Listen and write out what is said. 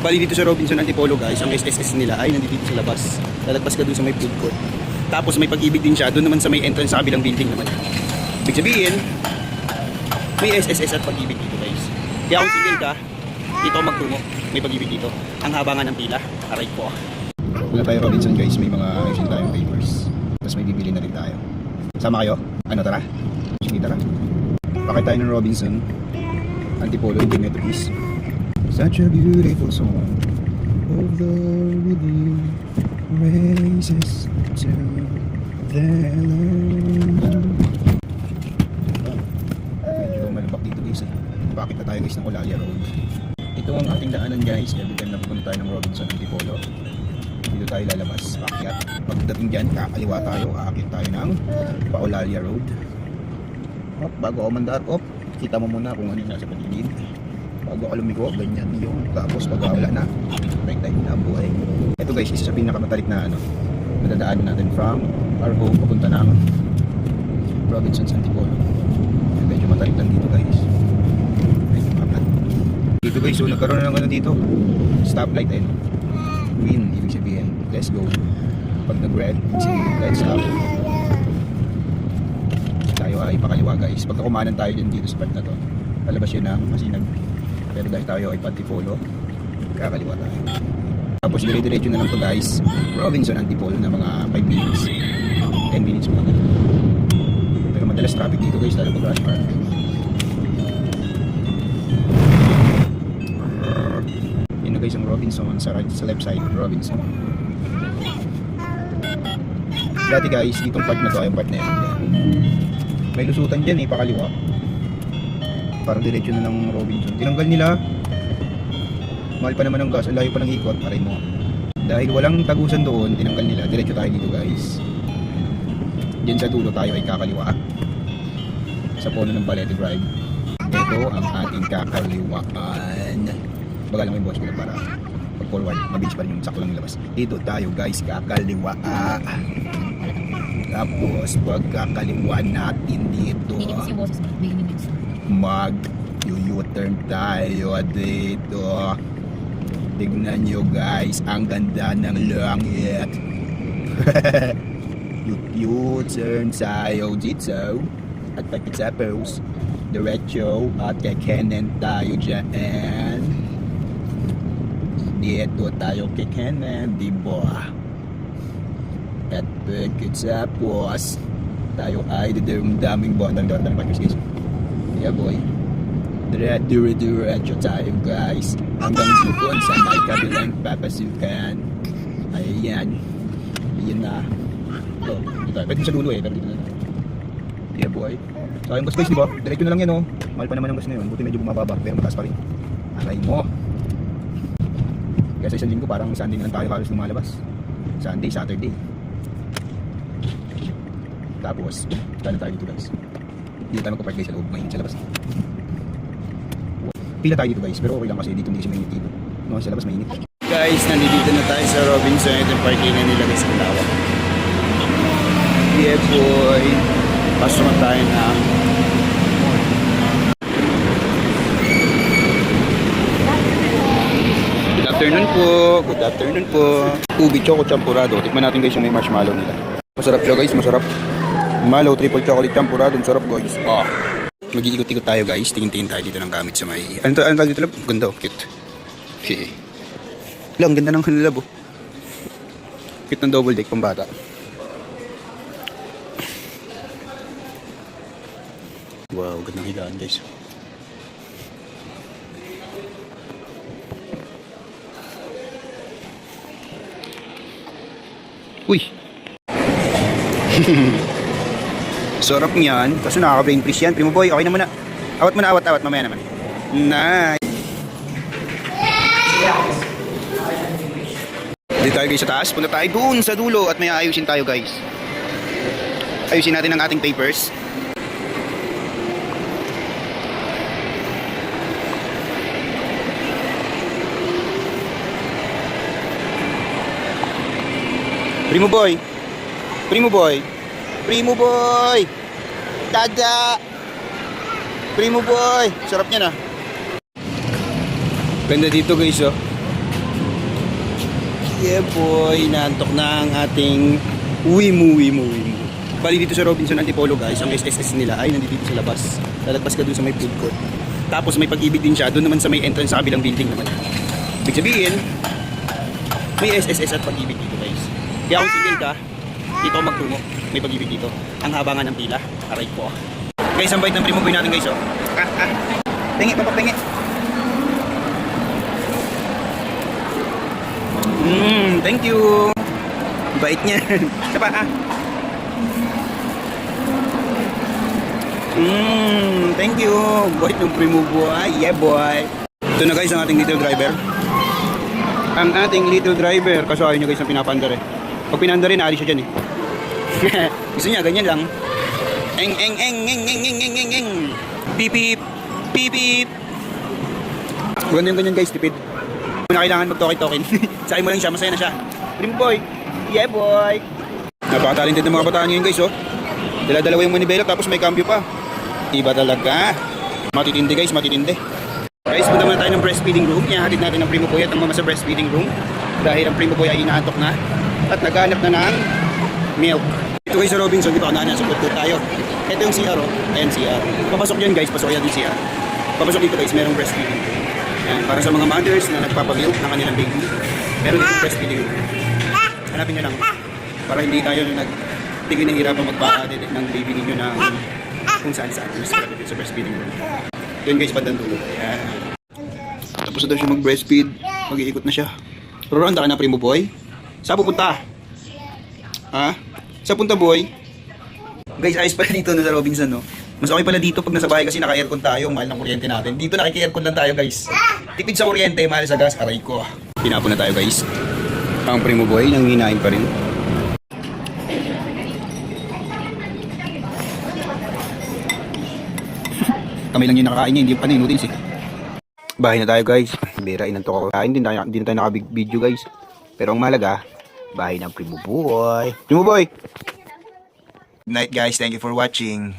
Bali dito sa Robinson Antipolo guys, ang SSS nila ay nandito sa labas. Lalagpas ka dun sa may food court. Tapos may Pag-ibig din siya, doon naman sa may entrance sa kabilang building naman. Ibig sabihin, may SSS at Pag-ibig dito guys. Kaya kung single ka, dito ako magtungo. May Pag-ibig dito. Ang haba nga ng pila, aray ko. Wala tayo Robinson guys, may mga ayusin tayong papers. Tapos may bibili na rin tayo. Sama kayo? Ano tara? Sige tara. Pakit tayo ng Robinson Antipolo Internet Peace. Such a beautiful song. Although really raises to the land. Medyo malabak dito guys. Bakit na tayo guys ng Olalia Road? Ito ang ating daanan guys. Every time na pupunta tayo ng Robinson Antipolo, dito tayo lalabas. Paakyat. Pagdating dyan, kakaliwa tayo. Aakit tayo ng Pa-Olalia Road. Op, bago ako mandar, kita mo muna kung ano yung nasa paligid. Bago ako lumigo, ganyan yung. Tapos pag wala na, right time na buhay. Ito guys, isa sa pinakamatalik na madadaan natin from our home papunta ng Robinson Antipolo. Medyo matalik lang dito guys. Medyo makat. Dito guys, so nagkaroon na ng dito. Stoplight eh. Green, ibig sabihin, let's go. Pag nag-red, let's stop. Tayo ay pakaliwa guys. Pagka kumanan tayo dito sa part na to, palabas yun ng Masinag. Pero dahil tayo ay Antipolo, kakaliwa tayo. Tapos dire-diretso na lang to guys, Robinson Antipolo na mga 5 minutes 10 minutes mga ganun. Pero madalas traffic dito guys, lalo pag rush hour. Yun na guys ang Robinson sa left side, Robinson. Dati guys, itong part na to ay yung part na yun. May lusutan dyan pakaliwa. Parang diretso na ng Robinson. Tinanggal nila. Mahal pa naman ang gas. Ang layo pa ng ikot. Aray mo. Dahil walang tagusan doon, tinanggal nila. Diretso tayo dito guys. Diyan sa dulo tayo ay kakaliwa. Sa puno ng Balete Drive. Ito ang ating kakaliwaan. Baga lang may boss ko para pag forward. Mabilis pa rin yung sakto lang labas. Dito tayo guys kakaliwa. Tapos pagkakaliwa natin dito. Mag-U-turn tayo dito. Tignan nyo guys, ang ganda ng langit. U-turn tayo dito. At pagkatapos, diretso at kakanan tayo dyan. Dito tayo kakanan, diba? At pagkatapos, tayo ay daming buwan. Daming guys. Yeah boy. Diretso tayo guys. Hanggang doon sa may kabilang papasukan. Ayan. Ayan na. Dito tayo. Pwede sa dulo pero dito na. Yeah boy. So yung gas guys diba? Diretso na lang yan Mahal pa naman ang gas na yun. Buti medyo bumababa pero mataas pa rin. Aray mo. Kaya sa isang linggo parang Sunday na lang tayo halos lumalabas. Sunday, Saturday. Tapos, kano tayo dito guys. Dito tayo magpapark guys sa loob, mainit sa labas. Pila tayo dito guys, pero okay lang kasi dito hindi kasi mainit dito. No, sa labas mainit. Guys, nandito na tayo sa Robinson. Ito yung parkingan nila guys, ang lawak. Yeah boy. Pasok na tayo na. Good afternoon po. Good afternoon po. Ubi choco champurado. Tikman natin guys yung may marshmallow nila. Masarap siya guys, masarap. Malo, triple chocolate champurado, sarap guys. Mag-iikot-ikot tayo guys. Tingin-tingin tayo dito ng gamit sa may... Ano tawag dito lab? Ganda cute. Okay. Lang, ganda ng lab Cute ng double deck pang bata. Wow, gandang higaan guys. Uy! Sarap niyan. Kaso nakaka-brain freeze yan. Primo boy, okay na muna. Awat muna, awat. Mamaya naman. Nice. Dito tayo guys sa taas. Punta tayo dun sa dulo. At may ayusin tayo guys. Ayusin natin ang ating papers. Primo boy. Primo boy. Primo boy. Dada. Primo boy. Sarap niya na. Ganda dito guys oh. Yeah boy, naantok na ang ating Wimu. Bali dito sa Robinson Antipolo guys, ang SSS nila ay nandito sa labas. Lalagpas ka dun sa may food court. Tapos may Pag-ibig din siya, doon naman sa may entrance sa kabilang building naman. Ibig sabihin, may SSS at Pag-ibig dito guys. Kaya kung single ka, dito ako magtungo. May Pag-ibig dito. Ang haba nga ng pila, aray ko. Guys, ang bait ng primo boy natin guys oh. Pengi, papapengi. Thank you. Bait niya. Sapa ah. Thank you. Bait ng primo boy. Yeah boy. Ito na guys ang ating little driver. Ang ating little driver. Kaso ayaw nyo guys ang pinapandar eh. Pag pinandar rin, aali siya dyan eh. Gusto niya, ganyan lang. Eng. Pipip. Maganda yung ganyan guys, tipid. Kung na kailangan mag-token. Sakin mo lang siya, masaya na siya. Primo boy. Yeah boy. Napaka-talented ng mga bataan ngayon guys oh. Dala-dalawa yung manibela tapos may cambio pa. Iba talaga. Matitindi guys, matitindi. Guys, punta muna tayo ng breastfeeding room. Ihahatid natin ang primo boy at ang mama sa breastfeeding room. Dahil ang primo boy ay inaantok na. At naghanap na ng milk. Ito guys sa Robinson, dito kanaan sa food court tayo. Ito yung CR oh. Ayan CR. Papasok yan guys, pasok yan yung CR. Papasok dito guys, merong breastfeeding room. Ayan, para sa mga mothers na nagpapamilk ng kanilang baby. Meron dito breastfeeding room. Hanapin nyo lang. Para hindi tayo hindi kayo nahihirapan magpapatid ng baby ninyo ng kung saan-saan. Sa breastfeeding room. Yun guys, bandang dulo. Ayan. Tapos na daw siya mag-breastfeed. Mag-iikot na siya. Roranda ka na primo boy? Saan pupunta? Ha? Saan punta boy? Guys, ayos pala dito na sa Robinson no? Mas okay pala dito pag nasa bahay kasi naka-aircon tayo. Mahal ng kuryente natin. Dito nakiki-aircon lang tayo guys. Tipid sa kuryente, mahal sa gas. Aray ko. Pinapon na tayo guys. Ang primo boy, nanghinain pa rin. Kami lang yung nakakain niya, hindi pa na noodles eh. Bahay na tayo guys. Bira, inantok ako. Hindi na tayo naka-video guys. Pero ang mahalaga, bahay ng primo boy. Primo boy! Good night guys, thank you for watching.